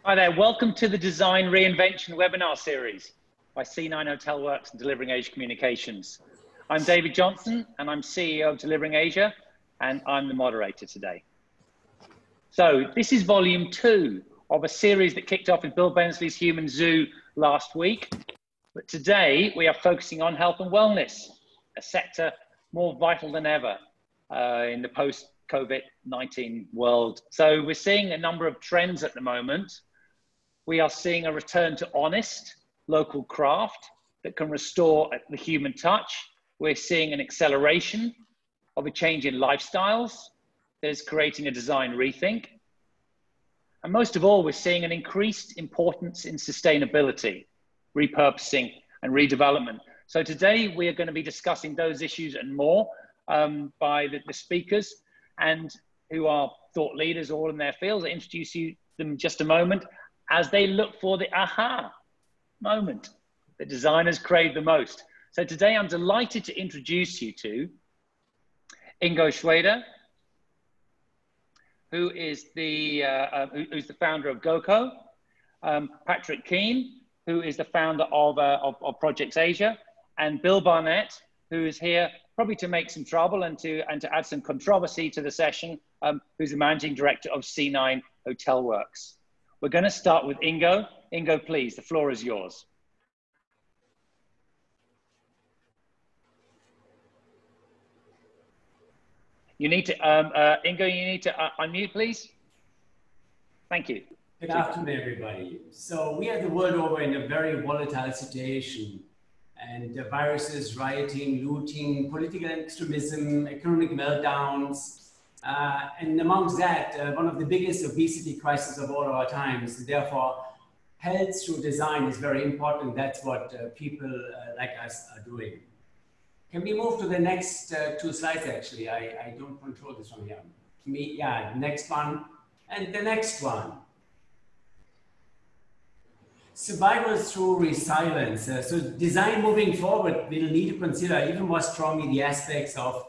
Hi there, welcome to the Design Reinvention webinar series by C9 HotelWorks and Delivering Asia Communications. I'm David Johnson and I'm CEO of Delivering Asia and I'm the moderator today. So this is volume 2 of a series that kicked off with Bill Bensley's Human Zoo last week. But today we are focusing on health and wellness, a sector more vital than ever in the post-COVID-19 world. So we're seeing a number of trends at the moment. We are seeing a return to honest local craft that can restore the human touch. We're seeing an acceleration of a change in lifestyles that is creating a design rethink. And most of all, we're seeing an increased importance in sustainability, repurposing and redevelopment. So today we are going to be discussing those issues and more by the speakers and who are thought leaders all in their fields. I'll introduce them in just a moment as they look for the aha moment that designers crave the most. So today I'm delighted to introduce you to Ingo Schweder, who is who's the founder of GoCo, Patrick Keane, who is the founder of Projects Asia, and Bill Barnett, who is here probably to make some trouble and to add some controversy to the session, who's the managing director of C9 HotelWorks. We're going to start with Ingo. Ingo, please, the floor is yours. You need to, Ingo, you need to unmute, please. Thank you. Good afternoon, everybody. So we are the world over in a very volatile situation, and viruses, rioting, looting, political extremism, economic meltdowns, and amongst that, one of the biggest obesity crises of all our times. Therefore, health through design is very important. That's what people like us are doing. Can we move to the next 2 slides, actually? I don't control this from here. Yeah, next one, and the next one. Survival through resilience. So design moving forward will need to consider even more strongly the aspects of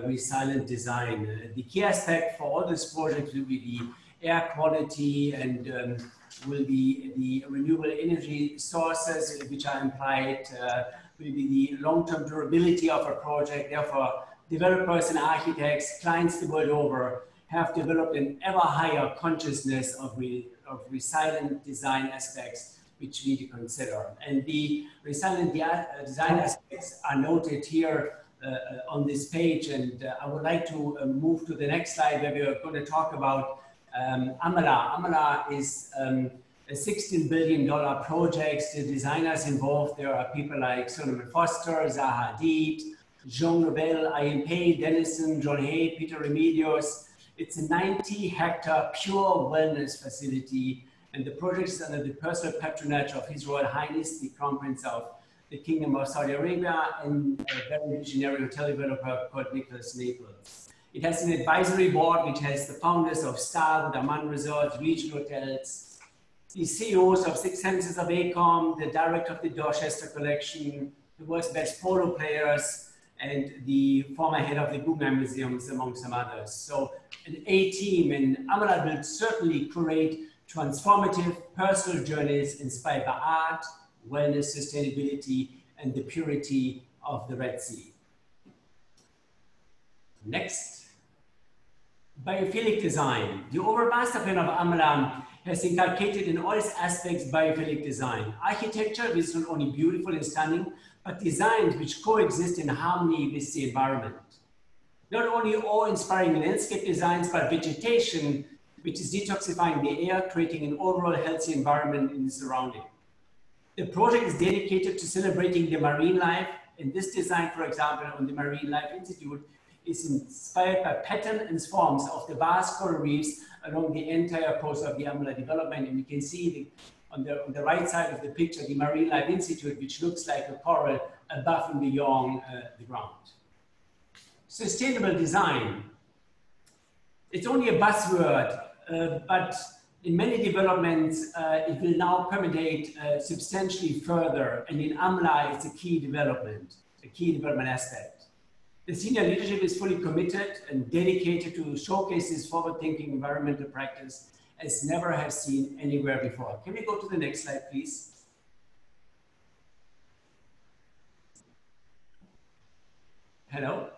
resilient design. The key aspect for all these projects will be the air quality and will be the renewable energy sources which are implied, will be the long-term durability of a project. Therefore, developers and architects, clients the world over, have developed an ever higher consciousness of resilient design aspects which we need to consider. And the resilient design aspects are noted here on this page, and I would like to move to the next slide where we are going to talk about Amala. Amala is a $16 billion project. The designers involved, there are people like Solomon Foster, Zaha Hadid, Jean Nouvel, Ian Payne, Dennison, John Hay, Peter Remedios. It's a 90-hectare pure wellness facility, and the project is under the personal patronage of His Royal Highness, the Crown Prince of the Kingdom of Saudi Arabia, and a very visionary hotel developer called Nicholas Naples. It has an advisory board which has the founders of Star, Daman Resorts, Regional Hotels, the CEOs of Six Senses of ACOM, the director of the Dorchester Collection, the world's best polo players, and the former head of the Guggenheim Museums, among some others. So an A team, and Amala will certainly create transformative personal journeys inspired by art, wellness, sustainability, and the purity of the Red Sea. Next, biophilic design. The overall master plan of Amala has inculcated in all its aspects biophilic design. Architecture is not only beautiful and stunning, but designs which coexist in harmony with the environment. Not only awe-inspiring landscape designs, but vegetation, which is detoxifying the air, creating an overall healthy environment in the surrounding. The project is dedicated to celebrating the marine life, and this design, for example, on the Marine Life Institute, is inspired by pattern and forms of the vast coral reefs along the entire coast of the Amala development. And you can see on the right side of the picture, the Marine Life Institute, which looks like a coral above and beyond the ground. Sustainable design. It's only a buzzword, but in many developments, it will now permeate substantially further, and in Amala, it's a key development aspect. The senior leadership is fully committed and dedicated to showcase this forward-thinking environmental practice as never have seen anywhere before. Can we go to the next slide, please? Hello?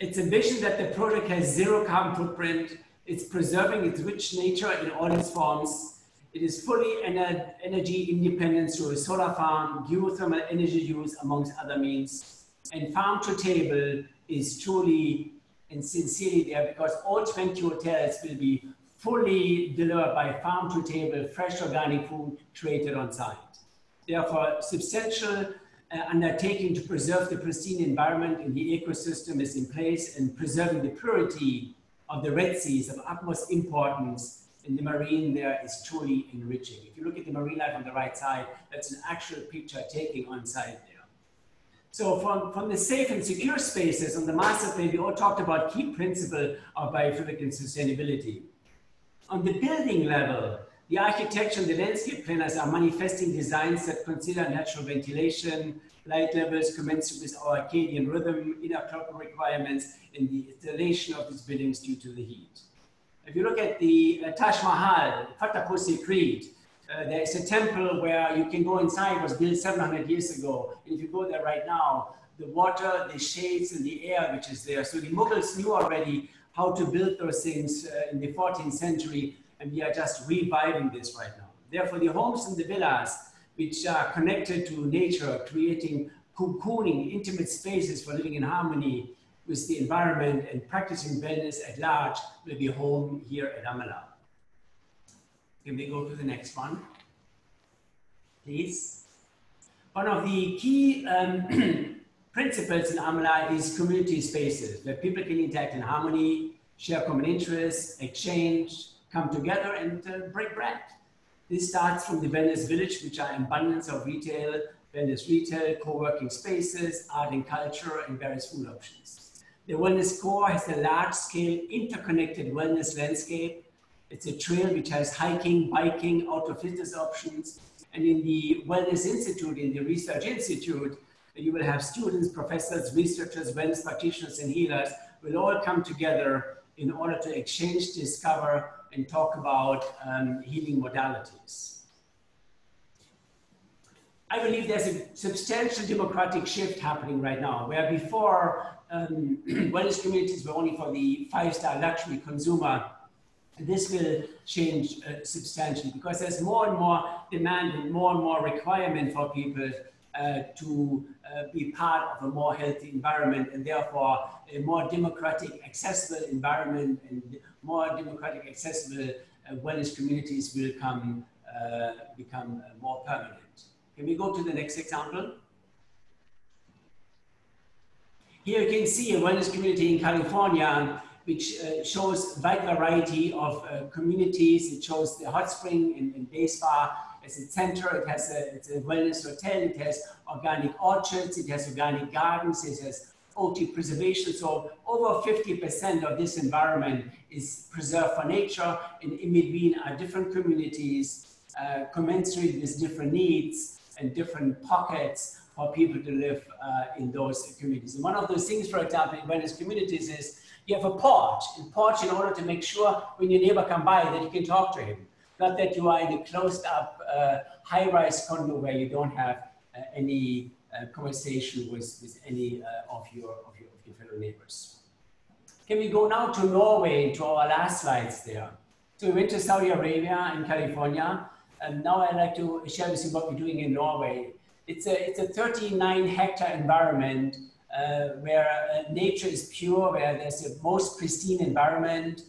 It's envisioned that the project has zero carbon footprint. It's preserving its rich nature in all its forms. It is fully energy independent through a solar farm, geothermal energy use, amongst other means. And farm to table is truly and sincerely there, because all 20 hotels will be fully delivered by farm to table, fresh organic food created on site. Therefore, substantial undertaking to preserve the pristine environment in the ecosystem is in place, and preserving the purity of the Red Sea is of utmost importance, and the marine there is truly enriching. If you look at the marine life on the right side, that's an actual picture taking on site there. So from the safe and secure spaces on the master plan, we all talked about key principle of biophilic and sustainability. On the building level, the architecture and the landscape planners are manifesting designs that consider natural ventilation, light levels commensurate with our circadian rhythm, inner clock requirements, and the installation of these buildings due to the heat. If you look at the Taj Mahal, Fatehpur Sikri, there is a temple where you can go inside. It was built 700 years ago. And if you go there right now, the water, the shades, and the air which is there. So the Mughals knew already how to build those things in the 14th century, and we are just reviving this right now. Therefore, the homes and the villas, which are connected to nature, creating cocooning, intimate spaces for living in harmony with the environment and practicing wellness at large, will be home here at Amala. Can we go to the next one, please? One of the key principles in Amala is community spaces, where people can interact in harmony, share common interests, exchange, come together, and break bread. This starts from the wellness village, which are abundance of retail, wellness retail, co-working spaces, art and culture, and various food options. The wellness core has a large-scale interconnected wellness landscape. It's a trail which has hiking, biking, outdoor fitness options. And in the Wellness Institute, in the Research Institute, you will have students, professors, researchers, wellness practitioners, and healers will all come together in order to exchange, discover, and talk about healing modalities. I believe there's a substantial democratic shift happening right now, where before wellness communities were only for the five-star luxury consumer. This will change substantially, because there's more and more demand and more requirement for people to be part of a more healthy environment, and therefore a more democratic, accessible environment and more democratic, accessible wellness communities will become more permanent. Can we go to the next example? Here you can see a wellness community in California, which shows wide variety of communities. It shows the hot spring in day spa as a center. It has it's a wellness hotel. It has organic orchards. It has organic gardens. It has OT preservation. So over 50% of this environment is preserved for nature. And in between are different communities commensurate with different needs and different pockets for people to live in those communities. And one of those things, for example, in wellness communities is you have a porch in order to make sure when your neighbor come by that you can talk to him. Not that you are in a closed up high-rise condo where you don't have any conversation with any of your fellow neighbors. Can we go now to Norway, to our last slides there? So we went to Saudi Arabia and California, and now I'd like to share with you what we're doing in Norway. It's a 39-hectare environment where nature is pure, where there's the most pristine environment,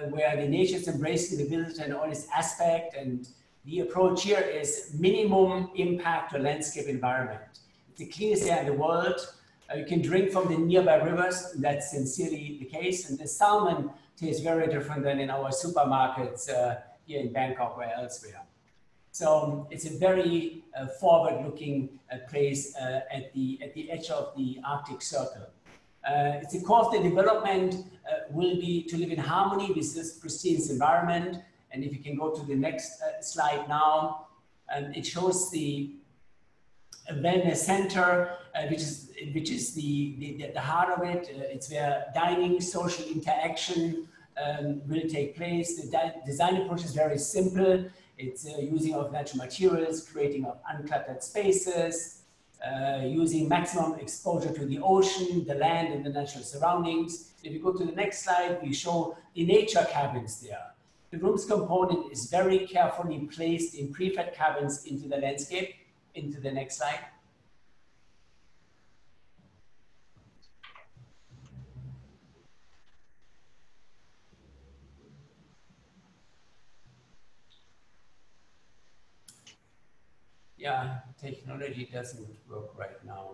where the nature is embracing the village and all its aspect. And the approach here is minimum impact to landscape environment. It's the cleanest air in the world. You can drink from the nearby rivers. That's sincerely the case. And the salmon tastes very different than in our supermarkets here in Bangkok or elsewhere. So it's a very forward-looking place at the edge of the Arctic Circle. It's a core of the development will be to live in harmony with this pristine environment. And if you can go to the next slide now, it shows the wellness center, which is the heart of it. It's where dining, social interaction, will take place. The design approach is very simple. It's using of natural materials, creating of uncluttered spaces, using maximum exposure to the ocean, the land, and the natural surroundings. If you go to the next slide, we show the nature cabins there. The rooms component is very carefully placed in prefab cabins into the landscape. Into the next slide. Yeah, technology doesn't work right now.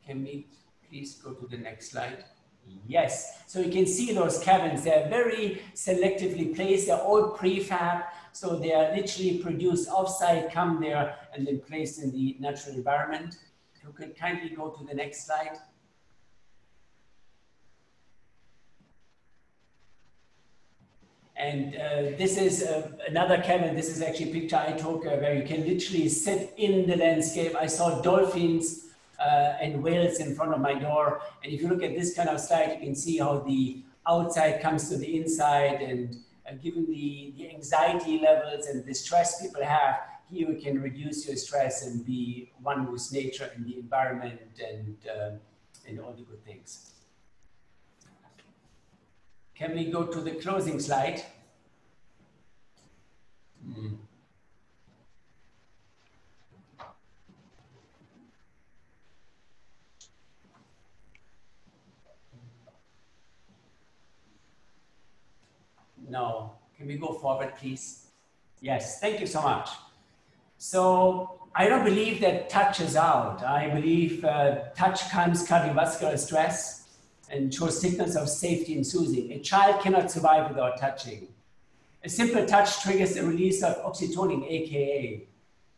Can we please go to the next slide? Yes, so you can see those cabins, they're very selectively placed, they're all prefab, so they are literally produced offsite, come there, and then placed in the natural environment. If you could kindly go to the next slide. And this is another cabin. This is actually a picture I took where you can literally sit in the landscape. I saw dolphins and whales in front of my door. And if you look at this kind of slide, you can see how the outside comes to the inside. And given the anxiety levels and the stress people have, here you can reduce your stress and be one with nature and the environment and all the good things. Can we go to the closing slide? No. Can we go forward, please? Yes, thank you so much. So I don't believe that touch is out. I believe touch calms cardiovascular stress and shows signals of safety and soothing. A child cannot survive without touching. A simple touch triggers the release of oxytocin, AKA,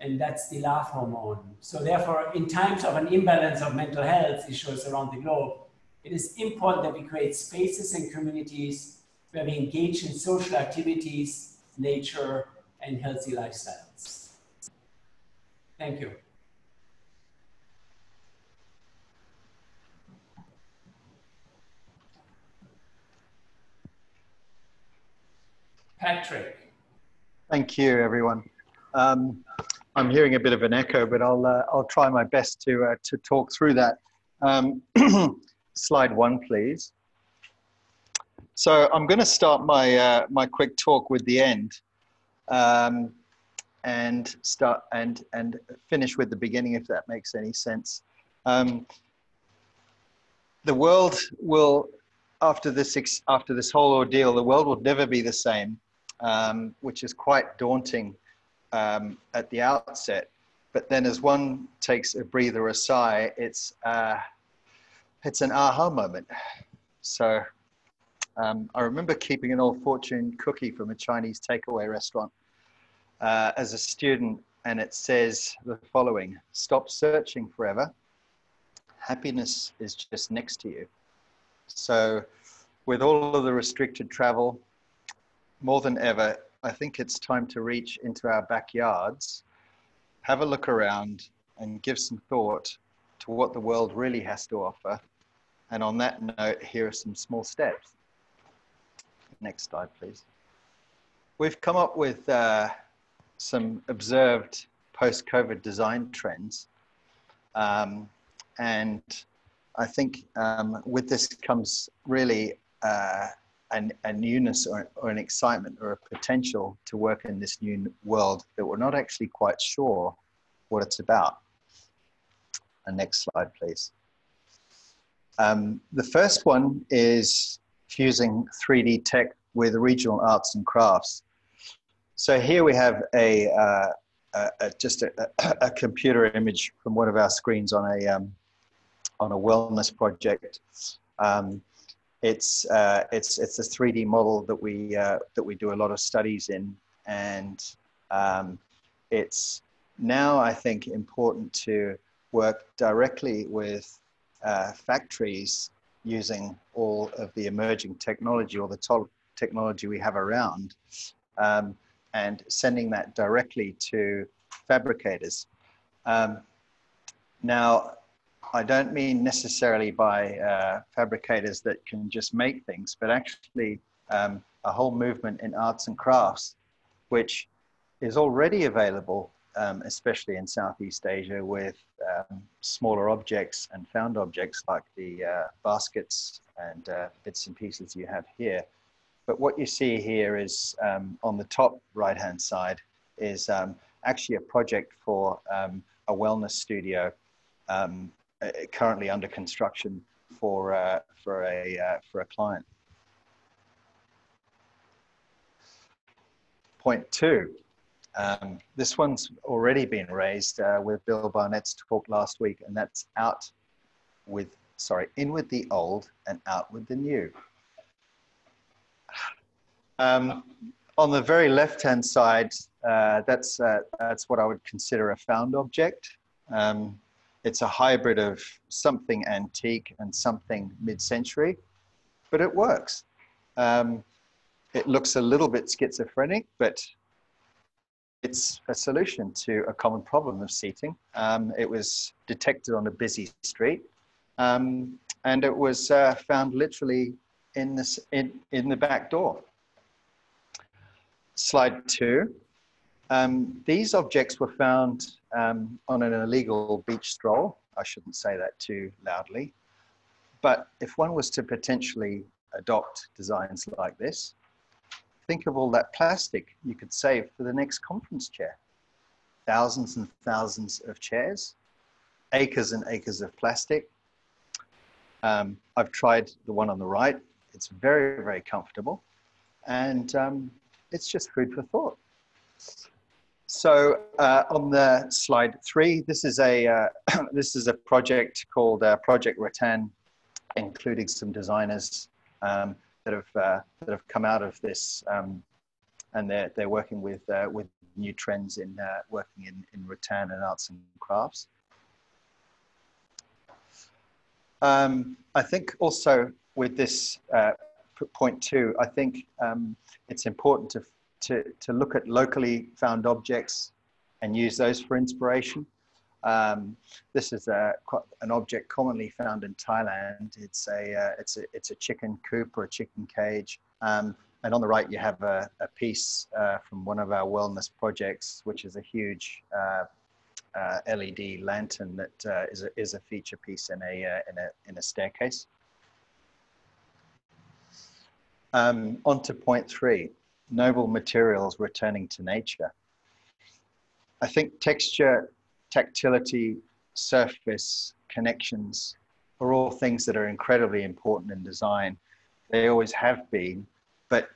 and that's the love hormone. So therefore, in times of an imbalance of mental health issues around the globe, it is important that we create spaces and communities where we engage in social activities, nature, and healthy lifestyles. Thank you. Patrick. Thank you, everyone. I'm hearing a bit of an echo, but I'll try my best to talk through that. Slide 1, please. So I'm going to start my my quick talk with the end, and start and finish with the beginning, if that makes any sense. The world will, after this whole ordeal, the world will never be the same. Which is quite daunting at the outset, but then as one takes a breather, a sigh, it's an aha moment. So I remember keeping an old fortune cookie from a Chinese takeaway restaurant as a student, and it says the following: stop searching forever. Happiness is just next to you. So with all of the restricted travel, more than ever, I think it's time to reach into our backyards, have a look around, and give some thought to what the world really has to offer. And on that note, here are some small steps. Next slide, please. We've come up with some observed post-COVID design trends. And I think with this comes really a newness or an excitement or a potential to work in this new world that we're not actually quite sure what it's about. And next slide, please. The first one is fusing 3D tech with regional arts and crafts. So here we have just a computer image from one of our screens on a wellness project. It's a 3D model that we do a lot of studies in, and it's now, I think, important to work directly with factories using all of the emerging technology or the technology we have around, and sending that directly to fabricators. Now, I don't mean necessarily by fabricators that can just make things, but actually a whole movement in arts and crafts, which is already available, especially in Southeast Asia, with smaller objects and found objects like the baskets and bits and pieces you have here. But what you see here is on the top right-hand side is actually a project for a wellness studio currently under construction for a client. Point 2. This one's already been raised with Bill Barnett's talk last week, and that's in with the old and out with the new. On the very left-hand side, that's what I would consider a found object. It's a hybrid of something antique and something mid-century, but it works. It looks a little bit schizophrenic, but it's a solution to a common problem of seating. It was detected on a busy street, and it was found literally in the back door. Slide 2. These objects were found on an illegal beach stroll. I shouldn't say that too loudly. But if one was to potentially adopt designs like this, think of all that plastic you could save for the next conference chair. Thousands and thousands of chairs, acres and acres of plastic. I've tried the one on the right. It's very, very comfortable. And it's just food for thought. So on the slide 3, this is a project called Project Rattan, including some designers that have come out of this, and they're working with new trends in working in rattan and arts and crafts. I think also with this point 2, I think it's important to look at locally found objects and use those for inspiration. This is an object commonly found in Thailand. It's a chicken coop or a chicken cage. And on the right, you have a piece from one of our wellness projects, which is a huge LED lantern that is a feature piece in a staircase. On to point 3, noble materials returning to nature. I think texture, tactility, surface, connections are all things that are incredibly important in design. They always have been, but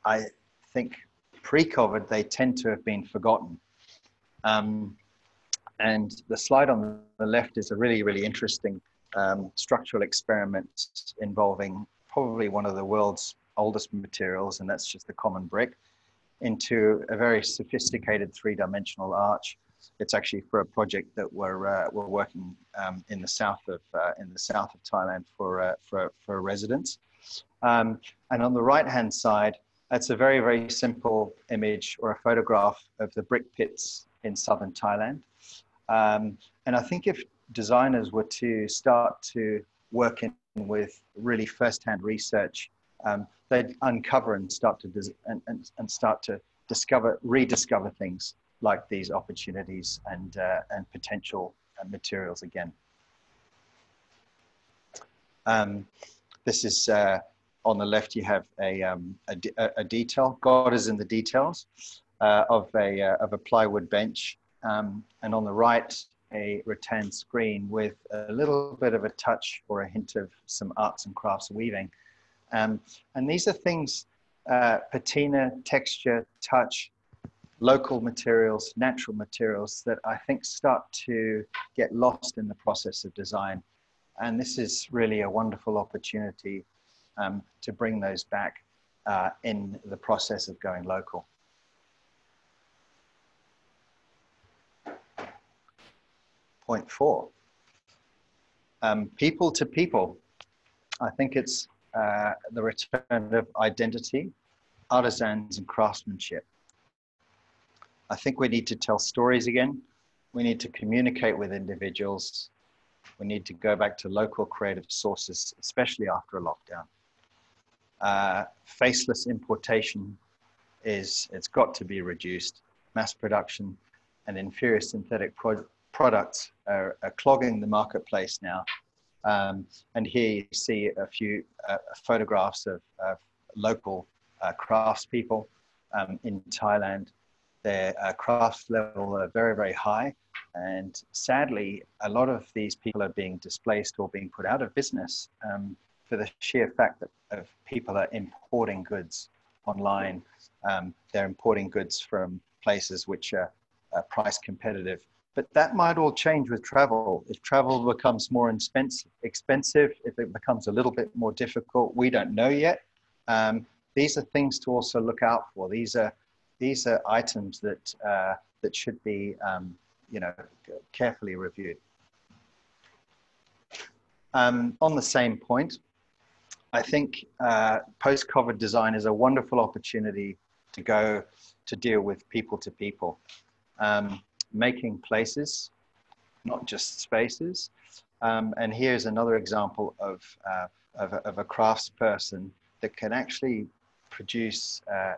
I think pre-COVID, they tend to have been forgotten. And the slide on the left is a really, really interesting structural experiment involving probably one of the world's oldest materials, and that's just the common brick, into a very sophisticated 3-dimensional arch. It's actually for a project that we're working in the south of Thailand for residents. And on the right-hand side, that's a very, very simple image or a photograph of the brick pits in southern Thailand. And I think if designers were to start to work in with really first-hand research, they'd uncover and start to rediscover things like these opportunities and potential materials again. This is on the left. You have a detail. God is in the details of a plywood bench, and on the right, a rattan screen with a little bit of a touch or a hint of some arts and crafts weaving. And these are things, patina, texture, touch, local materials, natural materials that I think start to get lost in the process of design. And this is really a wonderful opportunity to bring those back in the process of going local. Point 4, people to people. I think it's the return of identity, artisans and craftsmanship. I think we need to tell stories again. We need to communicate with individuals. We need to go back to local creative sources, especially after a lockdown. Faceless importation it's got to be reduced. Mass production and inferior synthetic products are clogging the marketplace now. And here you see a few photographs of local craftspeople in Thailand. Their craft level are very, very high. And sadly, a lot of these people are being displaced or being put out of business for the sheer fact that people are importing goods online. They're importing goods from places which are price competitive. But that might all change with travel. If travel becomes more expensive, if it becomes a little bit more difficult, we don't know yet. These are things to also look out for. These are items that that should be carefully reviewed. On the same point, I think post-COVID design is a wonderful opportunity to go to deal with people to people, making places, not just spaces. And here's another example of a craftsperson that can actually produce a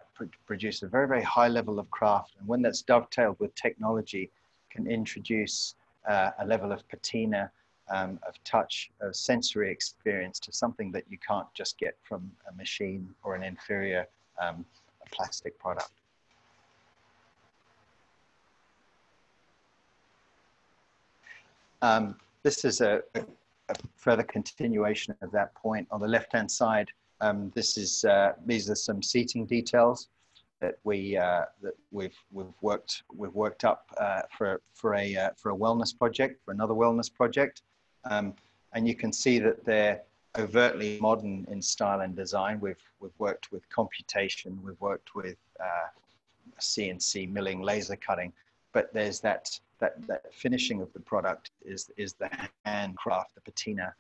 very, very high level of craft. And when that's dovetailed with technology, can introduce a level of patina, of touch, of sensory experience to something that you can't just get from a machine or an inferior plastic product. This is a further continuation of that point. On the left-hand side, these are some seating details that we've worked up for a wellness project, for another wellness project, and you can see that they're overtly modern in style and design. We've worked with computation, we've worked with CNC milling, laser cutting, but there's that finishing of the product is the handcraft, the patina,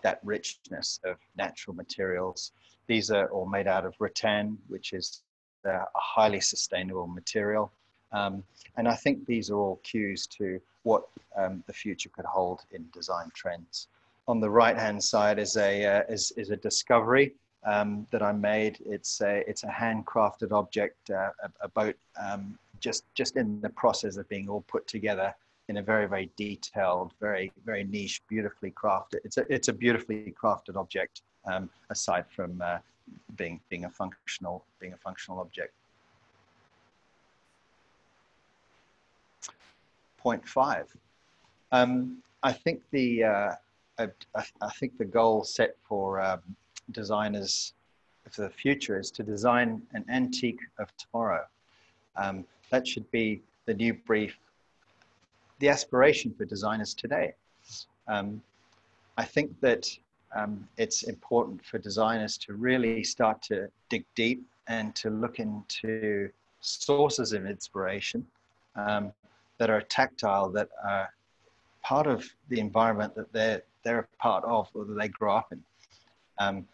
that richness of natural materials. These are all made out of rattan, which is a highly sustainable material. And I think these are all cues to what the future could hold in design trends. On the right-hand side is a discovery that I made. It's a handcrafted object, a boat, just in the process of being all put together in a very, very detailed, very, very niche, beautifully crafted. It's a beautifully crafted object, aside from being a functional object. Point 5. I think the goal set for designers for the future is to design an antique of tomorrow. That should be the new brief, the aspiration for designers today. I think that it's important for designers to really start to dig deep and to look into sources of inspiration that are tactile, that are part of the environment that they're a part of or that they grow up in.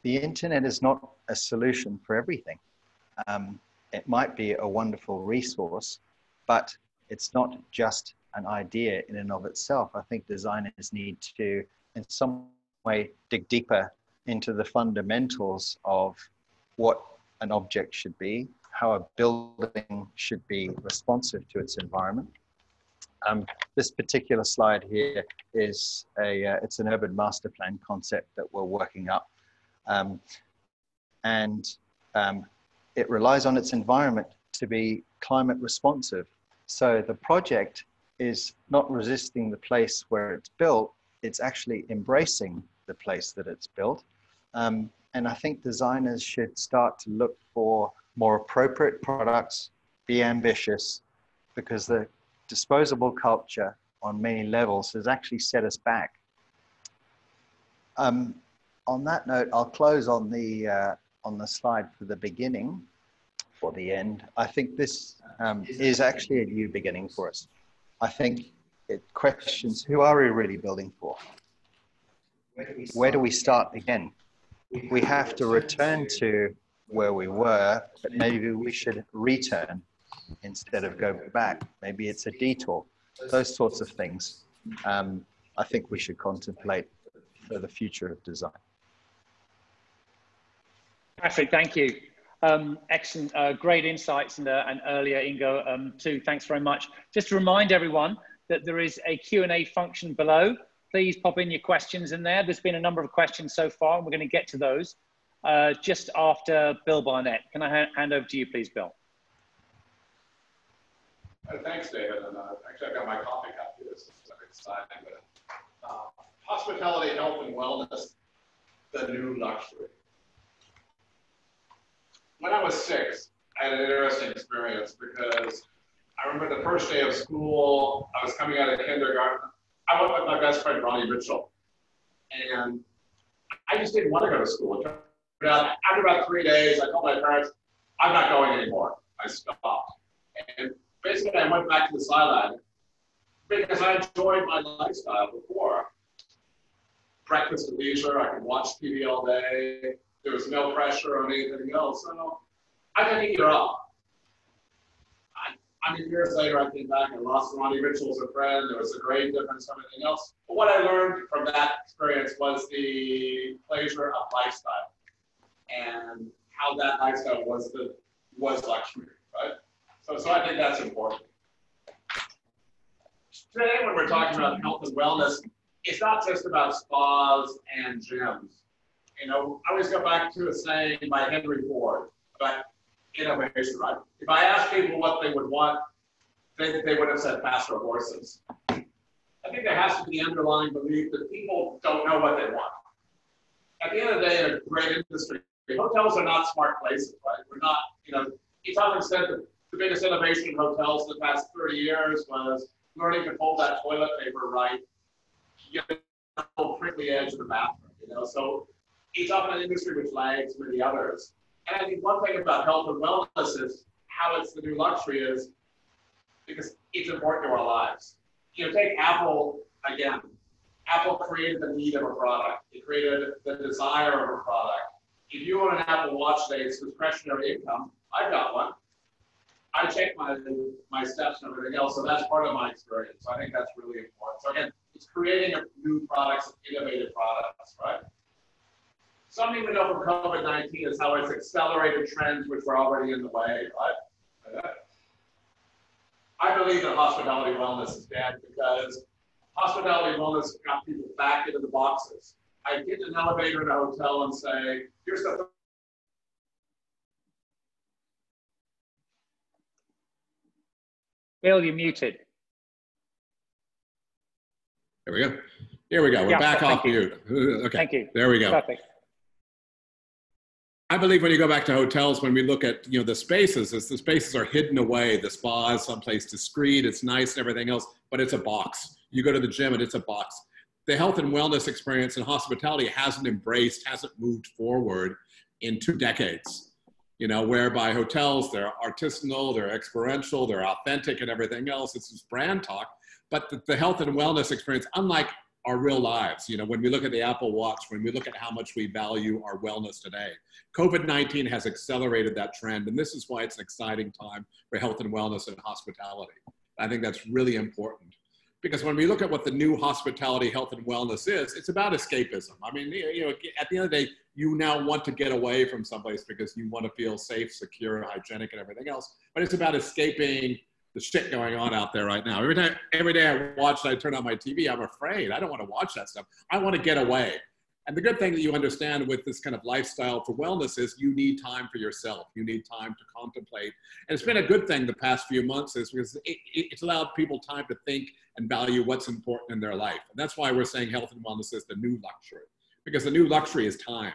The internet is not a solution for everything. It might be a wonderful resource, but it's not just an idea in and of itself. I think designers need to, in some way, dig deeper into the fundamentals of what an object should be, how a building should be responsive to its environment. This particular slide here is it's an urban master plan concept that we're working up. It relies on its environment to be climate responsive. So the project is not resisting the place where it's built, it's actually embracing the place that it's built. And I think designers should start to look for more appropriate products, be ambitious, because the disposable culture on many levels has actually set us back. On that note, I'll close on the slide for the beginning, for the end. I think this is actually a new beginning for us. I think it questions, who are we really building for? Where do we start again? We have to return to where we were, but maybe we should return instead of go back. Maybe it's a detour, those sorts of things. I think we should contemplate for the future of design. Patrick, thank you. Excellent, great insights, and earlier, Ingo, too. Thanks very much. Just to remind everyone that there is a Q&A function below. Please pop in your questions in there. There's been a number of questions so far, and we're going to get to those just after Bill Barnett. Can I hand over to you, please, Bill? Thanks, David. And actually, I've got my coffee cup here, so it's exciting. But hospitality, health, and wellness, the new luxury. When I was 6, I had an interesting experience because I remember the first day of school, I was coming out of kindergarten. I went with my best friend, Ronnie Mitchell. And I just didn't want to go to school. After about 3 days, I told my parents, I'm not going anymore. I stopped. And basically, I went back to the sideline because I enjoyed my lifestyle before. Breakfast at leisure, I could watch TV all day. There was no pressure on anything else. So I took a year off. I mean, years later, I came back and lost Ronnie Mitchell as a friend. There was a great difference from everything else. But what I learned from that experience was the pleasure of lifestyle and how that lifestyle was luxury, right? So I think that's important. Today, when we're talking about health and wellness, it's not just about spas and gyms. You know, I always go back to a saying by Henry Ford about innovation, right? If I asked people what they would want, they would have said faster horses. I think there has to be the underlying belief that people don't know what they want. At the end of the day, in a great industry, hotels are not smart places, right? We're not, you know, it's often said that the biggest innovation in hotels in the past 30 years was learning to fold that toilet paper right, you get the whole prickly edge of the bathroom, you know? So it's often an industry which lags many others. And I think one thing about health and wellness is how it's the new luxury is because it's important to our lives. You know, take Apple again. Apple created the need of a product. It created the desire of a product. If you own an Apple Watch today, it's discretionary income. I've got one. I check my steps and everything else, so that's part of my experience. So I think that's really important. So again, it's creating new products, innovative products, right? Something we know from COVID-19 is how it's accelerated trends which were already in the way, right? I believe that hospitality wellness is dead because hospitality wellness got people back into the boxes. I get in an elevator in a hotel and say, here's the Bill, you're muted. There we go. Here we go. We're back off mute. Okay. Thank you. There we go. Perfect. I believe when you go back to hotels, when we look at, you know, the spaces, the spaces are hidden away. The spa is someplace discreet, it's nice and everything else, but it's a box. You go to the gym and it's a box. The health and wellness experience in hospitality hasn't moved forward in 2 decades. You know, whereby hotels, they're artisanal, they're experiential, they're authentic and everything else. It's just brand talk. But the health and wellness experience, unlike our real lives, you know, when we look at the Apple Watch, when we look at how much we value our wellness today, COVID-19 has accelerated that trend. And this is why it's an exciting time for health and wellness and hospitality. I think that's really important. Because when we look at what the new hospitality, health and wellness is, it's about escapism. I mean, you know, at the end of the day, you now want to get away from someplace because you want to feel safe, secure, hygienic, and everything else. But it's about escaping the shit going on out there right now. Every day I watch, I turn on my TV, I'm afraid. I don't want to watch that stuff. I want to get away. And the good thing that you understand with this kind of lifestyle for wellness is you need time for yourself. You need time to contemplate. And it's been a good thing the past few months is because it's allowed people time to think and value what's important in their life. And that's why we're saying health and wellness is the new luxury, because the new luxury is time.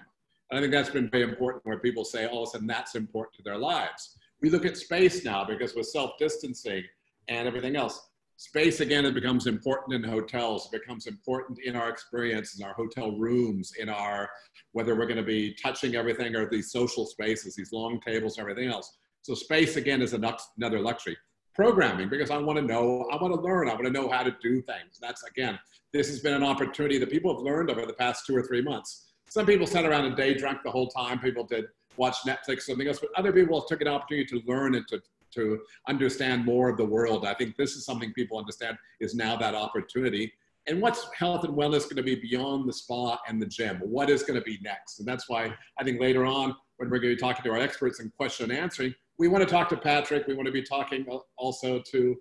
And I think that's been very important where people say all of a sudden that's important to their lives. We look at space now because with self-distancing and everything else, space again, it becomes important in hotels, it becomes important in our experience, in our hotel rooms, in our, whether we're going to be touching everything or these social spaces, these long tables and everything else. So space again is another luxury. Programming, because I want to know, I want to learn, I want to know how to do things. That's again, this has been an opportunity that people have learned over the past 2 or 3 months. Some people sat around and day drank the whole time. People did watch Netflix, something else, but other people took an opportunity to learn and to understand more of the world. I think this is something people understand is now that opportunity. and what's health and wellness going to be beyond the spa and the gym? What is going to be next? And that's why I think later on, when we're going to be talking to our experts in question and answering, we want to talk to Patrick. We want to be talking also to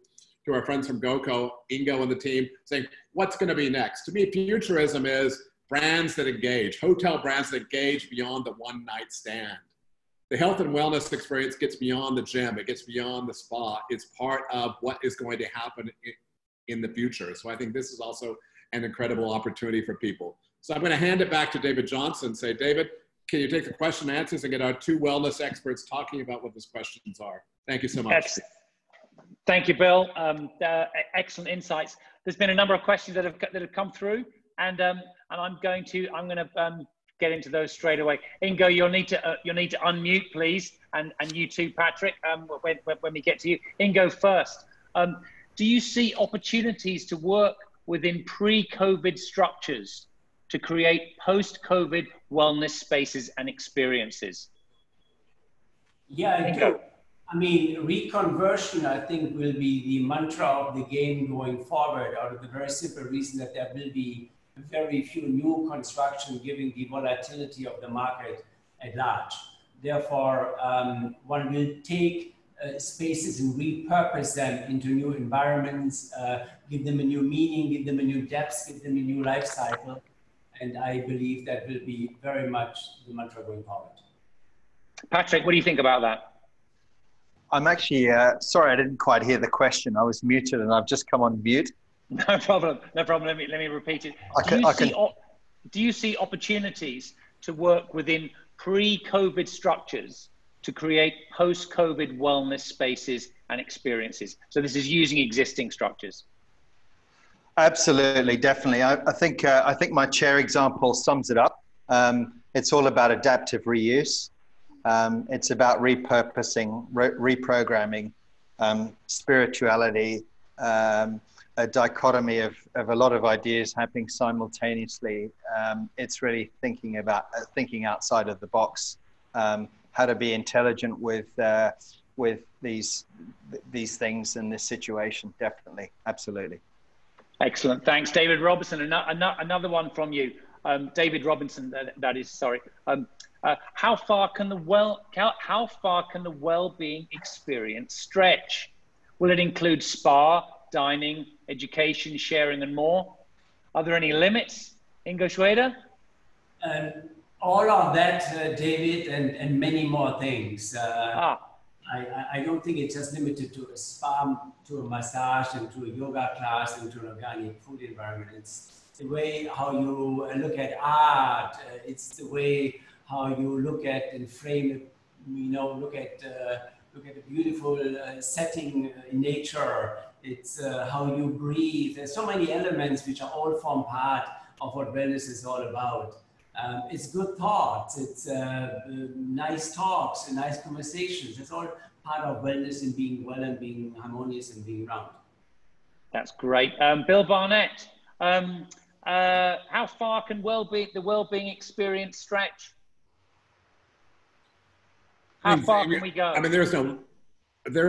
our friends from GoCo, Ingo and the team, saying, what's going to be next? To me, futurism is brands that engage, hotel brands that engage beyond the one night stand. The health and wellness experience gets beyond the gym. It gets beyond the spa. It's part of what is going to happen in the future. So I think this is also an incredible opportunity for people. So I'm going to hand it back to David Johnson and say, David, can you take the question and answers and get our two wellness experts talking about what those questions are? Thank you so much. Thank you, Bill. Excellent insights. There's been a number of questions that have come through, and I'm going to get into those straight away. Ingo, you'll need to unmute, please, and you too, Patrick. When we get to you, Ingo first. Do you see opportunities to work within pre-COVID structures to create post-COVID wellness spaces and experiences? Yeah, I do. I mean, reconversion, I think, will be the mantra of the game going forward, out of the very simple reason that there will be very few new construction given the volatility of the market at large. Therefore, one will take spaces and repurpose them into new environments, give them a new meaning, give them a new depth, give them a new life cycle. And I believe that will be very much the mantra going forward. Patrick, what do you think about that? I'm actually, sorry, I didn't quite hear the question. I was muted and I've just come on mute. No problem. Let me repeat it. Do you see opportunities to work within pre-COVID structures to create post-COVID wellness spaces and experiences? So this is using existing structures. Absolutely, definitely. I think my chair example sums it up. It's all about adaptive reuse. It's about repurposing, reprogramming, spirituality, a dichotomy of a lot of ideas happening simultaneously. It's really thinking outside of the box, how to be intelligent with these things in this situation. Definitely, absolutely. Excellent, thanks, David Robinson. Another one from you, David Robinson. That is, sorry. How far can the well-being experience stretch? Will it include spa, dining, education, sharing, and more? Are there any limits, Ingo Schweder? All of that, David, and many more things. I don't think it's just limited to a spa, to a massage, and to a yoga class, and to an organic food environment. It's the way how you look at art. It's the way how you look at and frame it. Look at a beautiful setting in nature. It's how you breathe. There's so many elements which are all form part of what wellness is all about. It's good thoughts. It's nice talks and nice conversations. It's all part of wellness and being well and being harmonious and being round. That's great. Bill Barnett, how far can the well-being experience stretch? How far can we go? I mean, there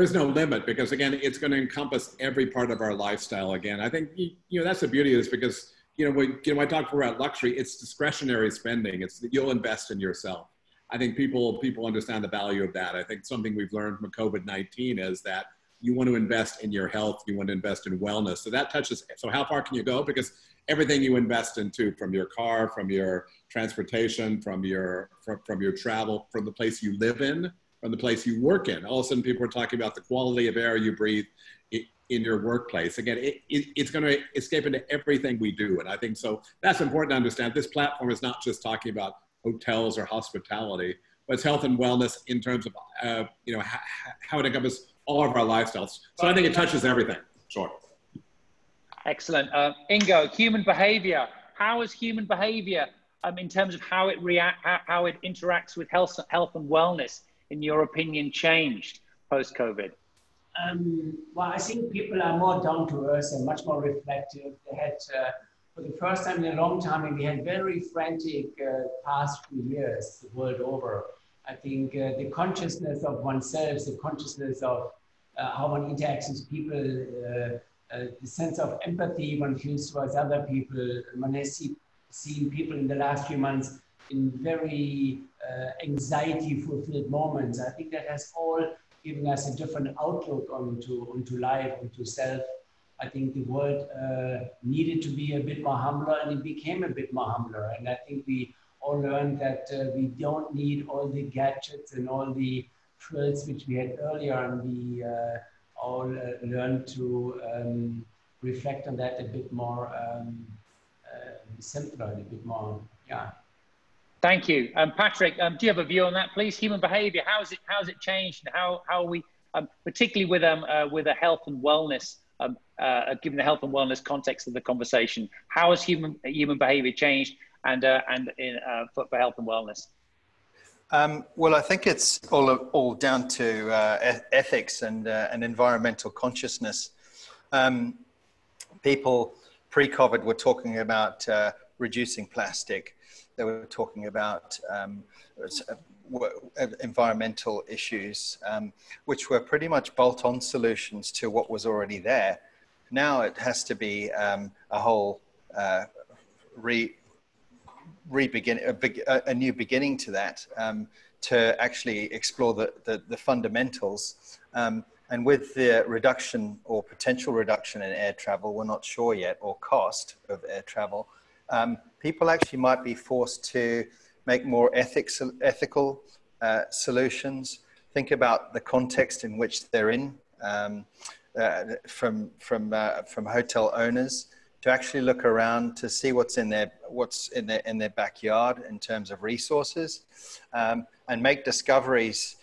is no limit, because again, it's going to encompass every part of our lifestyle. Again, I think that's the beauty of this, because when I talk about luxury, it's discretionary spending. It's that you'll invest in yourself. I think people understand the value of that. I think something we've learned from COVID-19 is that you want to invest in your health, you want to invest in wellness. So that touches. So how far can you go? Because everything you invest into, from your car, from your transportation, from your travel, from the place you live in, from the place you work in. All of a sudden, people are talking about the quality of air you breathe in your workplace. Again, it's going to escape into everything we do. And I think so that's important to understand. This platform is not just talking about hotels or hospitality, but it's health and wellness in terms of, how it encompasses all of our lifestyles. So I think it touches everything. Sure. Excellent. Ingo, human behavior. How is human behavior, in terms of how it interacts with health and wellness, in your opinion, changed post-COVID? Well, I think people are more down to earth and much more reflective. They had, for the first time in a long time, and we had very frantic past few years the world over. I think the consciousness of oneself, the consciousness of how one interacts with people the sense of empathy one feels towards other people. One has seen people in the last few months in very anxiety-fulfilled moments. I think that has all given us a different outlook onto life, onto self. I think the world needed to be a bit more humbler, and it became a bit more humbler. And I think we all learned that we don't need all the gadgets and all the frills which we had earlier, and we all learned to reflect on that a bit more simpler and a bit more, yeah. Thank you. Patrick, do you have a view on that, please? Human behavior, how's it changed? And how are we, particularly with a health and wellness, given the health and wellness context of the conversation, how has human behavior changed for health and wellness? Well, I think it's all down to ethics and environmental consciousness. People pre-COVID were talking about reducing plastic. They were talking about environmental issues, which were pretty much bolt-on solutions to what was already there. Now it has to be a whole a new beginning to that, to actually explore the fundamentals. And with the reduction or potential reduction in air travel, we're not sure yet, or cost of air travel, people actually might be forced to make more ethical solutions. Think about the context in which they're in, from hotel owners, to actually look around to see what's in their backyard in terms of resources, and make discoveries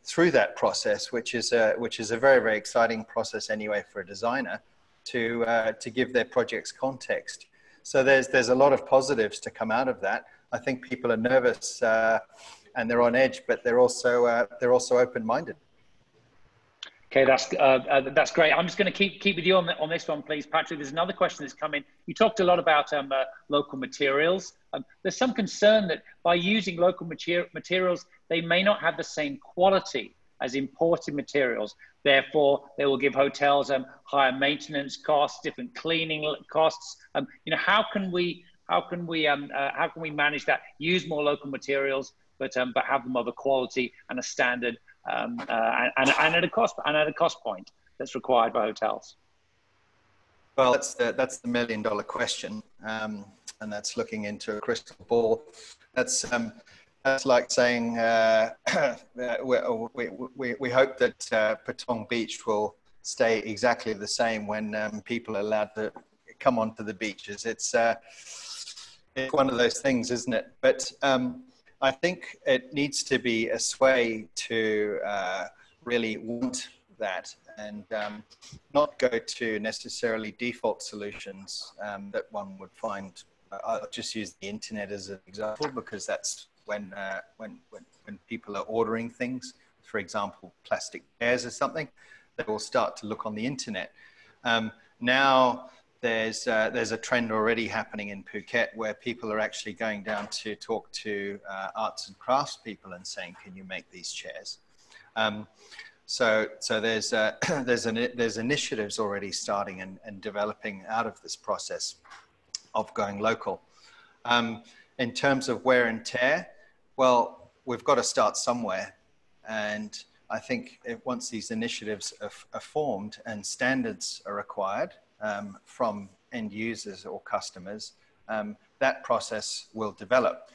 through that process, which is a very, very exciting process anyway for a designer to give their projects context. So there's a lot of positives to come out of that. I think people are nervous and they're on edge, but they're also open-minded. Okay, that's great. I'm just going to keep with you on this one, please, Patrick. There's another question that's come in. You talked a lot about local materials. There's some concern that by using local materials, they may not have the same quality as imported materials. Therefore, they will give hotels higher maintenance costs, different cleaning costs. How can we manage that? Use more local materials, but have them of a quality and a standard, and at a cost point that's required by hotels. Well, that's the $1 million question, and that's looking into a crystal ball. That's like saying we hope that Patong Beach will stay exactly the same when people are allowed to come onto the beaches. It's one of those things, isn't it? But I think it needs to be a sway to really want that, and not go to necessarily default solutions that one would find. I'll just use the internet as an example, because that's when people are ordering things, for example, plastic chairs or something, they will start to look on the internet. Now there's a trend already happening in Phuket where people are actually going down to talk to arts and crafts people and saying, "Can you make these chairs?" So there's initiatives already starting and developing out of this process of going local. In terms of wear and tear, well, we've got to start somewhere, and I think once these initiatives are formed and standards are required from end users or customers, that process will develop.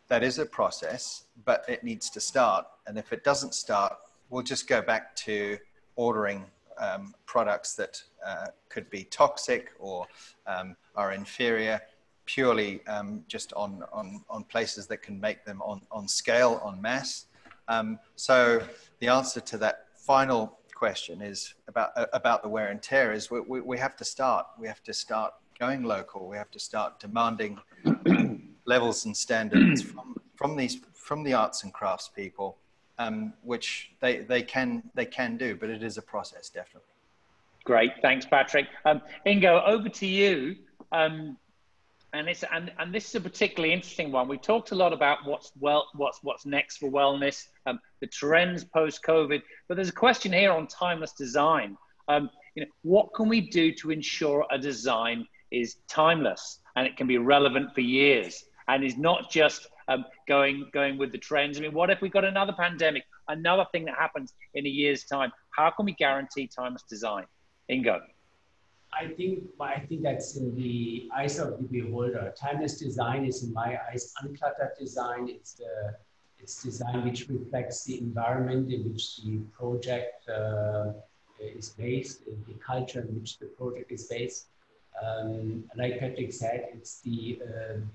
That is a process, but it needs to start. And if it doesn't start, we'll just go back to ordering products that could be toxic or are inferior, purely just on places that can make them on scale, en masse. So the answer to that final question is about the wear and tear is we have to start. We have to start going local. We have to start demanding levels and standards from the arts and crafts people, which they can do, but it is a process, definitely. Great, thanks, Patrick. Ingo, over to you. And this is a particularly interesting one. We talked a lot about what's next for wellness, the trends post-COVID, but there's a question here on timeless design. what can we do to ensure a design is timeless and it can be relevant for years and is not just going with the trends? I mean, what if we got another pandemic, another thing that happens in a year's time? How can we guarantee timeless design? Ingo. I think that's in the eyes of the beholder. Timeless design is, in my eyes, uncluttered design. It's design which reflects the environment in which the project is based, the culture in which the project is based. Like Patrick said, it's the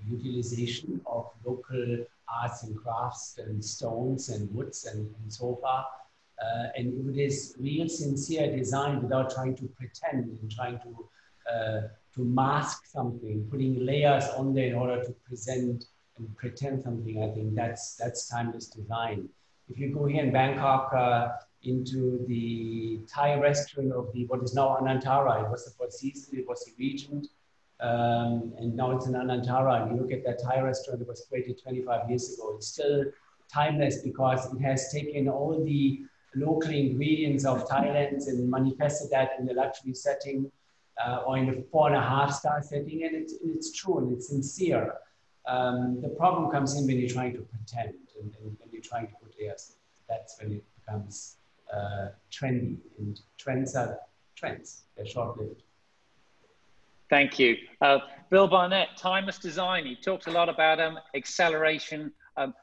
utilization of local arts and crafts and stones and woods and so far. And if it is real, sincere design without trying to pretend and trying to mask something, putting layers on there in order to present and pretend something, I think that's timeless design. If you go here in Bangkok into the Thai restaurant of what is now Anantara, it was the Four Seasons, it was the Regent, and now it's in Anantara. And you look at that Thai restaurant, it was created 25 years ago. It's still timeless because it has taken all the local ingredients of Thailand and manifested that in the luxury setting or in the 4.5-star setting, and it's true and it's sincere. The problem comes in when you're trying to pretend and when you're trying to put layers. That's when it becomes trendy, and trends are trends. They're short-lived. Thank you. Bill Barnett, timeless design. You talked a lot about acceleration,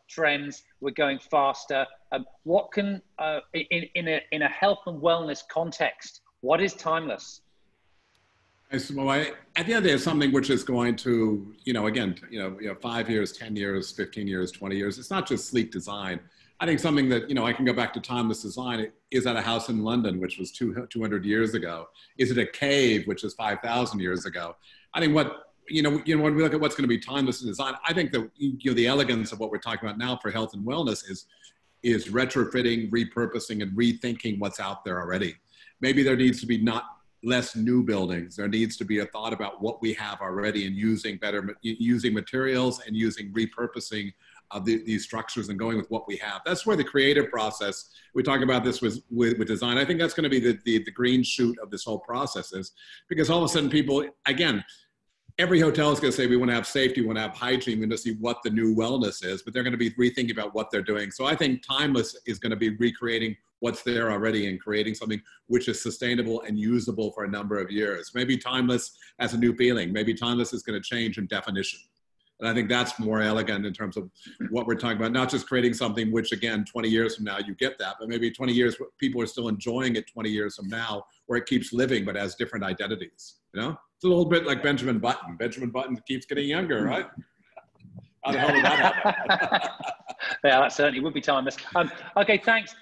trends. We're going faster. What can, in a health and wellness context, what is timeless? Well, at the end of the day, it's something which is going to, again, 5 years, 10 years, 15 years, 20 years. It's not just sleek design. I think something that, I can go back to timeless design. Is that a house in London, which was 200 years ago? Is it a cave, which is 5,000 years ago? I think when we look at what's going to be timeless in design, I think that, the elegance of what we're talking about now for health and wellness is retrofitting, repurposing, and rethinking what's out there already. Maybe there needs to be not less new buildings. There needs to be a thought about what we have already and using materials and using repurposing of these structures and going with what we have. That's where the creative process, we talk about this with design. I think that's going to be the green shoot of this whole process, is because all of a sudden people, again, every hotel is going to say, we want to have safety, we want to have hygiene, we want to see what the new wellness is, but they're going to be rethinking about what they're doing. So I think timeless is going to be recreating what's there already and creating something which is sustainable and usable for a number of years. Maybe timeless has a new feeling. Maybe timeless is going to change in definition. And I think that's more elegant in terms of what we're talking about, not just creating something which, again, 20 years from now, you get that, but maybe 20 years, people are still enjoying it 20 years from now, where it keeps living, but has different identities, It's a little bit like Benjamin Button. Benjamin Button keeps getting younger, right? How the hell did that happen? Yeah, that certainly would be timeless. Okay, thanks.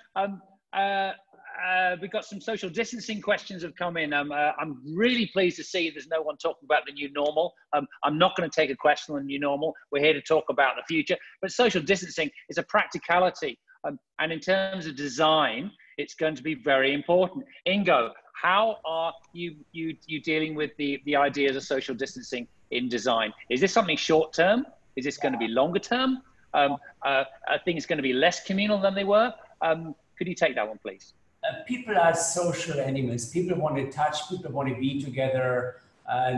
We've got some social distancing questions have come in. I'm really pleased to see there's no one talking about the new normal. I'm not going to take a question on the new normal. We're here to talk about the future. But social distancing is a practicality. And in terms of design, it's going to be very important. Ingo, how are you dealing with the ideas of social distancing in design? Is this something short term? Is this going to be longer term? Are things going to be less communal than they were? Could you take that one, please? People are social animals. People want to touch, people want to be together.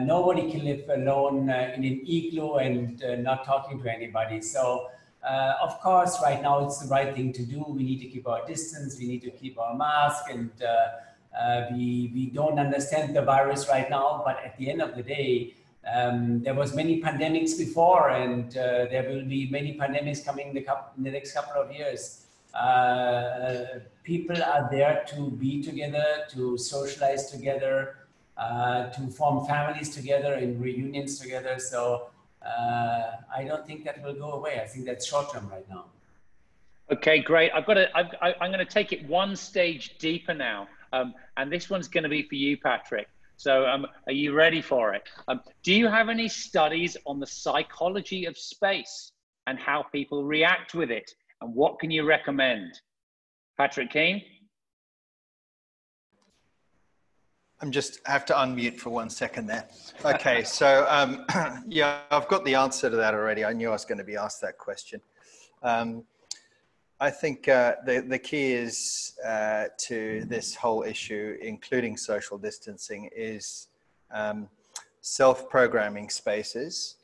Nobody can live alone in an igloo and not talking to anybody. So, of course, right now it's the right thing to do. We need to keep our distance. We need to keep our mask. And we don't understand the virus right now. But at the end of the day, there was many pandemics before, and there will be many pandemics coming in the next couple of years. People are there to be together, to socialize together, to form families together and reunions together. So I don't think that will go away. I think that's short term right now. Okay, great. I'm going to take it one stage deeper now. And this one's going to be for you, Patrick. So are you ready for it? Do you have any studies on the psychology of space and how people react with it? And what can you recommend? Patrick Keane? I have to unmute for 1 second there. Okay, so yeah, I've got the answer to that already. I knew I was going to be asked that question. I think the key is to this whole issue, including social distancing, is self-programming spaces,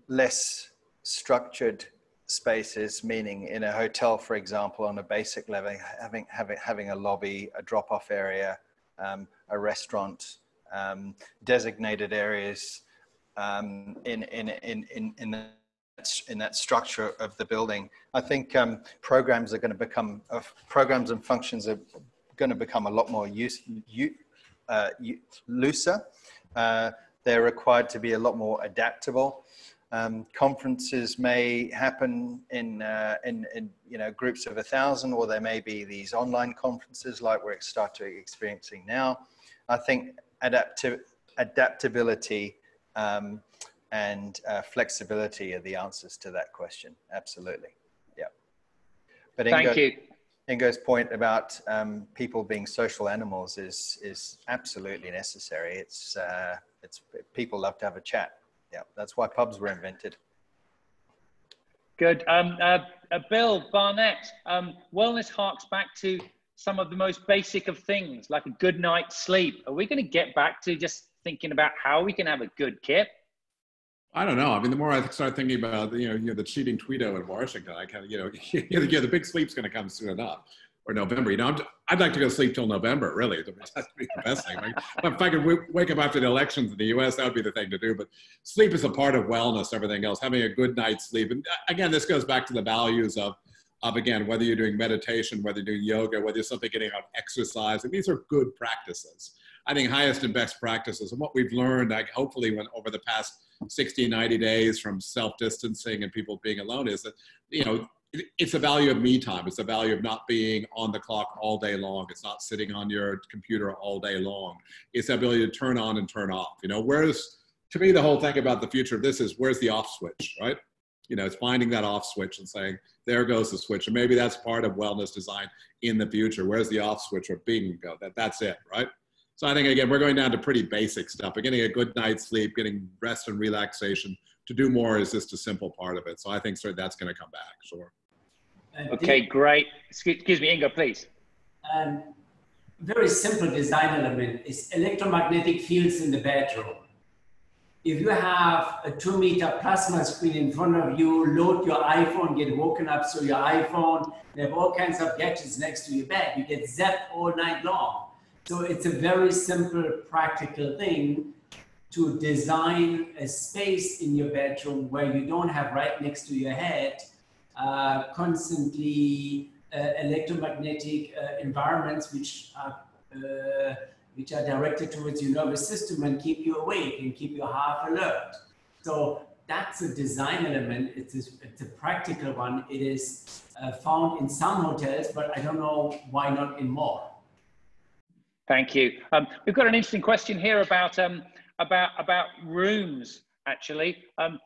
less structured spaces, meaning in a hotel, for example, on a basic level, having a lobby, a drop-off area, a restaurant, designated areas in that structure of the building. I think programs and functions are going to become a lot more looser. They're required to be a lot more adaptable. Conferences may happen in groups of 1,000, or there may be these online conferences like we're experiencing now. I think adaptability and flexibility are the answers to that question. Absolutely, yeah. But Ingo's point about people being social animals is absolutely necessary. It's people love to have a chat. Yeah, that's why pubs were invented. Good. Bill Barnett, wellness harks back to some of the most basic of things, like a good night's sleep. Are we going to get back to just thinking about how we can have a good kip? I don't know. I mean, the more I start thinking about, the cheating Tweedo in Washington, I kind of, the big sleep's going to come soon enough, or November. I'd like to go sleep till November, really. That's the best thing. Right? If I could wake up after the elections in the U.S., that would be the thing to do. But sleep is a part of wellness, everything else, having a good night's sleep. And again, this goes back to the values of again, whether you're doing meditation, whether you're doing yoga, whether you're something getting out exercise, and these are good practices. I think highest and best practices. And what we've learned, hopefully over the past 60, 90 days from self-distancing and people being alone, is that, it's the value of me time. It's the value of not being on the clock all day long. It's not sitting on your computer all day long. It's the ability to turn on and turn off. To me, the whole thing about the future of this is, where's the off switch, right? It's finding that off switch and saying, there goes the switch. And maybe that's part of wellness design in the future. Where's the off switch of bingo? That's it, right? So I think, again, we're going down to pretty basic stuff. But getting a good night's sleep, getting rest and relaxation, to do more is just a simple part of it. So I think that's going to come back, sure. Okay, great. Excuse me, Ingo, please. Very simple design element is electromagnetic fields in the bedroom. If you have a 2-meter plasma screen in front of you, load your iPhone, get woken up, so your iPhone, they have all kinds of gadgets next to your bed. You get zapped all night long. So it's a very simple, practical thing to design a space in your bedroom where you don't have right next to your head constantly electromagnetic environments which are directed towards your nervous system and keep you awake and keep you half alert. So that's a design element. It's a practical one. It is found in some hotels, but I don't know why not in more. Thank you. We've got an interesting question here about rooms, actually. How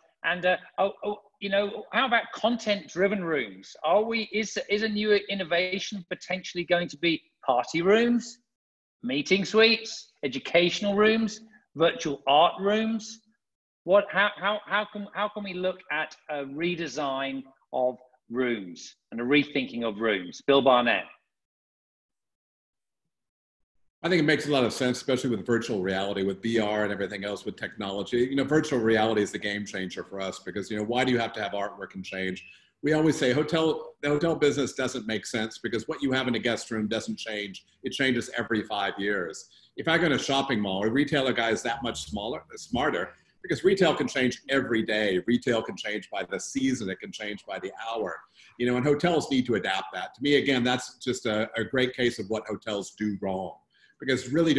about content-driven rooms? Is a new innovation potentially going to be party rooms, meeting suites, educational rooms, virtual art rooms? How can we look at a redesign of rooms and a rethinking of rooms? Bill Barnett. I think it makes a lot of sense, especially with virtual reality, with VR and everything else, with technology. Virtual reality is the game changer for us because, why do you have to have artwork and change? We always say the hotel business doesn't make sense because what you have in a guest room doesn't change. It changes every 5 years. If I go to a shopping mall, a retailer guy is that much smarter because retail can change every day. Retail can change by the season. It can change by the hour. And hotels need to adapt that. To me, again, that's just a great case of what hotels do wrong. Because really,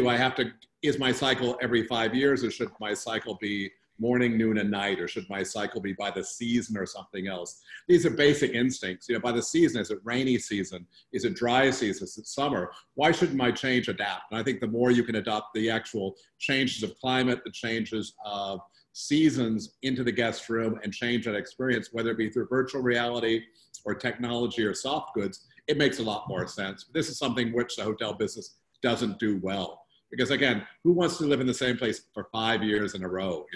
is my cycle every 5 years, or should my cycle be morning, noon, and night, or should my cycle be by the season or something else? These are basic instincts. By the season, is it rainy season? Is it dry season? Is it summer? Why shouldn't my change adapt? And I think the more you can adopt the actual changes of climate, the changes of seasons into the guest room and change that experience, whether it be through virtual reality or technology or soft goods, it makes a lot more sense. This is something which the hotel business doesn't do well because, again, who wants to live in the same place for 5 years in a row?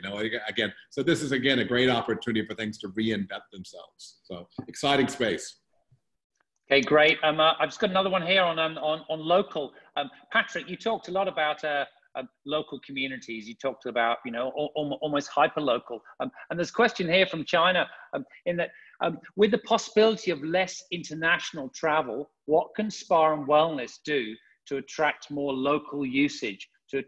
So this is, again, a great opportunity for things to reinvent themselves. So exciting space. Okay, great. I've just got another one here on local. Patrick, you talked a lot about local communities. You talked about, you know, almost hyper local. And there's a question here from China in that with the possibility of less international travel, what can spa and wellness do to attract more local usage, to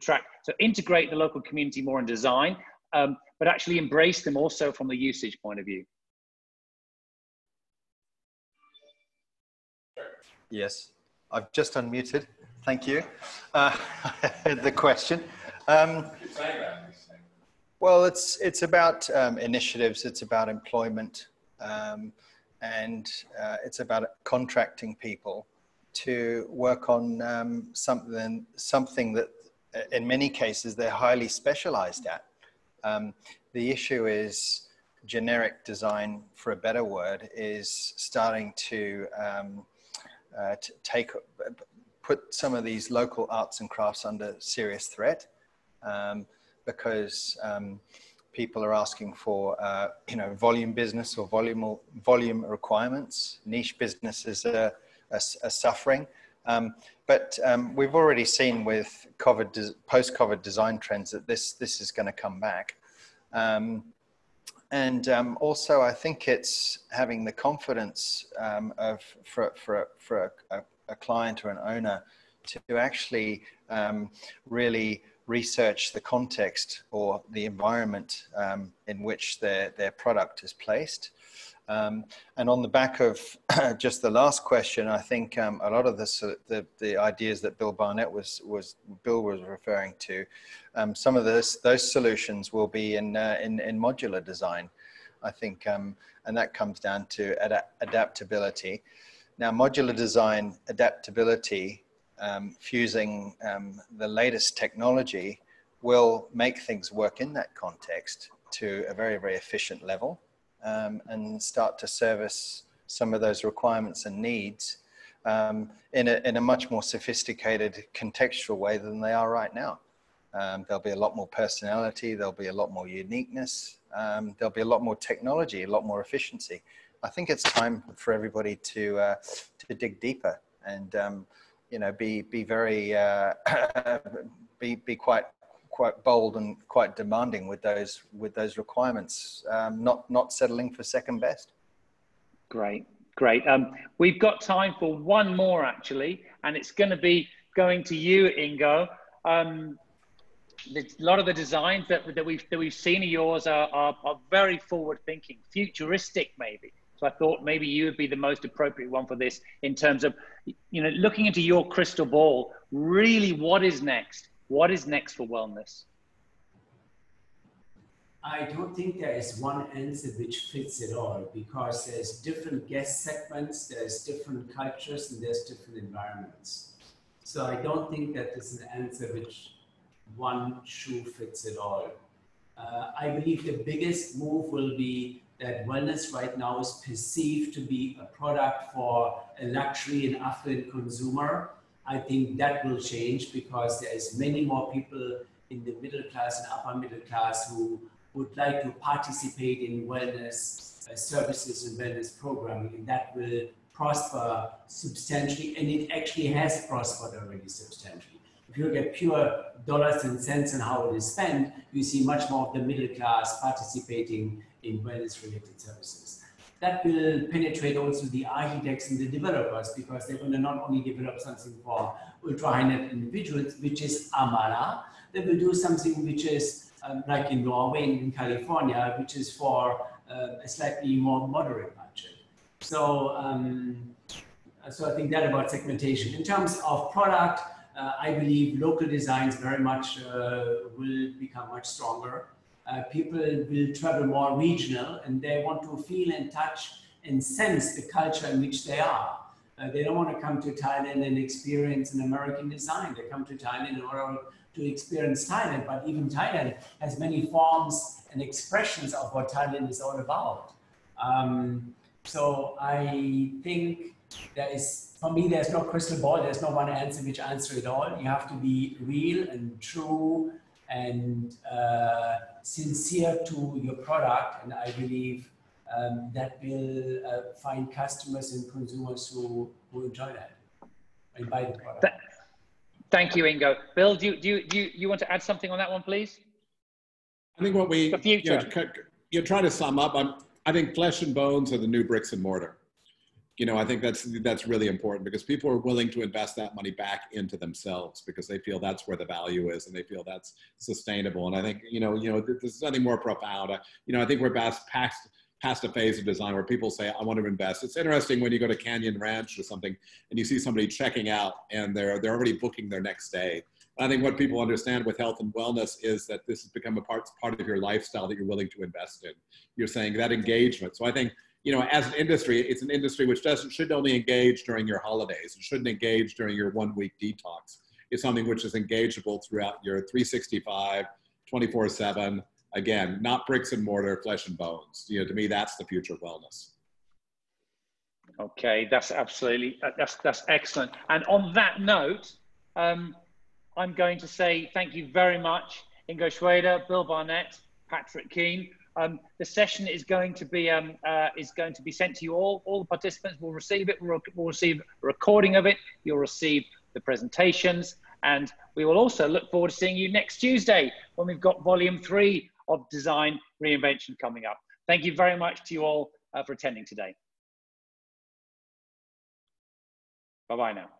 integrate the local community more in design, but actually embrace them also from the usage point of view? Yes, I've just unmuted. Thank you. The question. Well, it's about initiatives. It's about employment, and it's about contracting people to work on something that, in many cases, they're highly specialized at. The issue is generic design, for a better word, is starting to put some of these local arts and crafts under serious threat, because people are asking for you know, volume business or volume requirements. Niche businesses are suffering, but we've already seen with post-COVID design trends that this is going to come back. And also, I think it's having the confidence for a client or an owner to actually really research the context or the environment in which their product is placed. And on the back of just the last question, I think a lot of the ideas that Bill Barnett was referring to, some of those solutions will be in modular design, I think, and that comes down to adaptability. Now, modular design, adaptability, fusing the latest technology will make things work in that context to a very, very efficient level. And start to service some of those requirements and needs in a much more sophisticated contextual way than they are right now. There'll be a lot more personality, there'll be a lot more uniqueness, there'll be a lot more technology, a lot more efficiency. I think it's time for everybody to dig deeper and you know, be very be quite bold and quite demanding with those requirements, not settling for second best. Great. We've got time for one more actually, and it's going to be going to you, Ingo. A lot of the designs that we've seen of yours are very forward thinking, futuristic maybe. So I thought maybe you would be the most appropriate one for this in terms of, you know, looking into your crystal ball, really what is next? What is next for wellness? I don't think there is one answer which fits it all, because there's different guest segments, there's different cultures, and there's different environments. So I don't think that there's an answer which one shoe fits it all. I believe the biggest move will be that wellness right now is perceived to be a product for a luxury and affluent consumer. I think that will change because there is many more people in the middle class and upper middle class who would like to participate in wellness services and wellness programming, and that will prosper substantially, and it actually has prospered already substantially. If you look at pure dollars and cents and how it is spent, you see much more of the middle class participating in wellness-related services. That will penetrate also the architects and the developers, because they're going to not only develop something for ultra-high-net individuals, which is Amala, they will do something which is like in Norway and in California, which is for a slightly more moderate budget. So, so I think that about segmentation. In terms of product, I believe local designs very much will become much stronger. People will travel more regional, and they want to feel and touch and sense the culture in which they are. They don't want to come to Thailand and experience an American design. They come to Thailand in order to experience Thailand, but even Thailand has many forms and expressions of what Thailand is all about. So I think there is, for me, there's no crystal ball. There's no one answer which answer it all. You have to be real and true and sincere to your product. And I believe that will find customers and consumers who enjoy that and buy the product. Thank you, Ingo. Bill, do you want to add something on that one, please? I think what we try to sum up, I think flesh and bones are the new bricks and mortar. I think that's really important because people are willing to invest that money back into themselves because they feel that's where the value is and they feel that's sustainable. And I think, there's nothing more profound. I think we're past a phase of design where people say, I want to invest. It's interesting when you go to Canyon Ranch or something and you see somebody checking out and they're already booking their next day. I think what people understand with health and wellness is that this has become a part of your lifestyle that you're willing to invest in. You're saying that engagement. So I think, as an industry, it's an industry which should only engage during your holidays. It shouldn't engage during your 1 week detox. It's something which is engageable throughout your 365, 24/7. Again, not bricks and mortar, flesh and bones. To me, that's the future of wellness. Okay, that's excellent. And on that note, I'm going to say thank you very much, Ingo Schroeder, Bill Barnett, Patrick Keane. The session is going to be sent to you all. All the participants will receive it. We'll receive a recording of it. You'll receive the presentations, and we will also look forward to seeing you next Tuesday when we've got volume 3 of Design Reinvention coming up. Thank you very much to you all for attending today. Bye-bye now.